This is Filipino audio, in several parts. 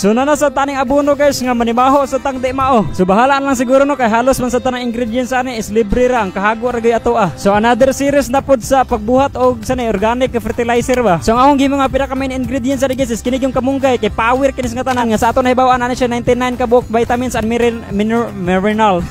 So na sa taning abono guys nga manimaho sa tang di mao. So bahalaan lang siguro no kay halos man sa tanang ingredients ani is libre ra ang kahago ra gyud ato ah. So another series na pod sa pagbuhat og sa organic fertilizer ba. So ang akong gimo nga pinaka main ingredients ani guys is kinig yung kamunggay kay power kinis nga tanan nga sa ato nahibaw-an ani siya 99 ka buok vitamins and mineral.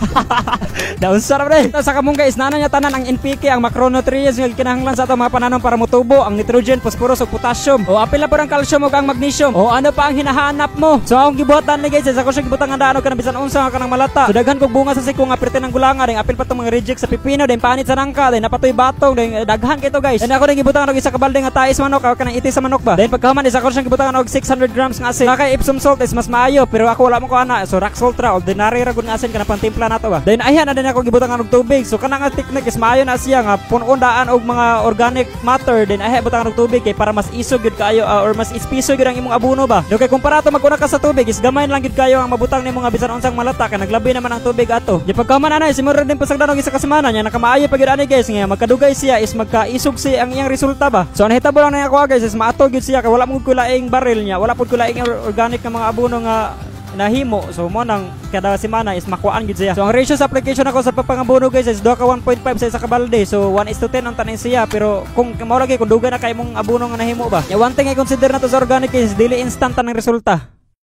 Daon sarap rin. Sa kamunggay is nana niya tanan ang NPK ang macronutrients nga kinahanglan sa ato mga pananom para motubo ang nitrogen, phosphorus ug potassium. O apil na po ang calcium ug ang magnesium. O ano pa ang hinahanap mo? So akong gibuhatan ni guys sa ko siya gibutang nga daano kana bisan unsa nga kanang malata. So daghan kog bunga sa siko nga perti ng gulanga ding apil pa tong mga reject sa pipino ding panit sa nangka ding napatoy batong ding daghan kito guys. And ako ding gibutang og isa ka balde nga tais manok o kanang itis sa manok ba. Then pagkahuman is ako siya gibutang og 600 grams nga asin. Kay Epsom salt is mas maayo pero ako wala mo ko ana. So rock salt ra ordinary ra gud nga asin kana pantimpla nato ba. Then ayan na din ako gibutang og tubig. So kana nga technique is maayo na siya nga punon daan og mga organic matter then ahay butang og tubig kay para mas isog gud kayo or mas ispiso gud ang imong abono ba. Do kay kumpara to maguna ka sa tubig is gamay lang gid kayo ang mabutang nimo nga bisan unsang malata kay naglabi naman ang tubig ato. Di pagkaman ana simuro din pasagdan og isa ka semana nya nakamaayo pa gid ani guys nga magkadugay siya is magkaisog siya ang iyang resulta ba. So nahitabo lang na ako guys is maato gid siya kay wala mo kulaing barrel niya, wala pud kulaing organic nga mga abono nga nahimo. So mo nang kada semana is makuan gid siya. So ang ratio sa application ako sa papangabono guys is 2 ka 1.5 sa isa ka balde. So 1:10 ang tanan siya pero kung mao lagi kung duga na kay mong abono nga nahimo ba. Ya one thing I consider na to sa organic is dili instant ang resulta.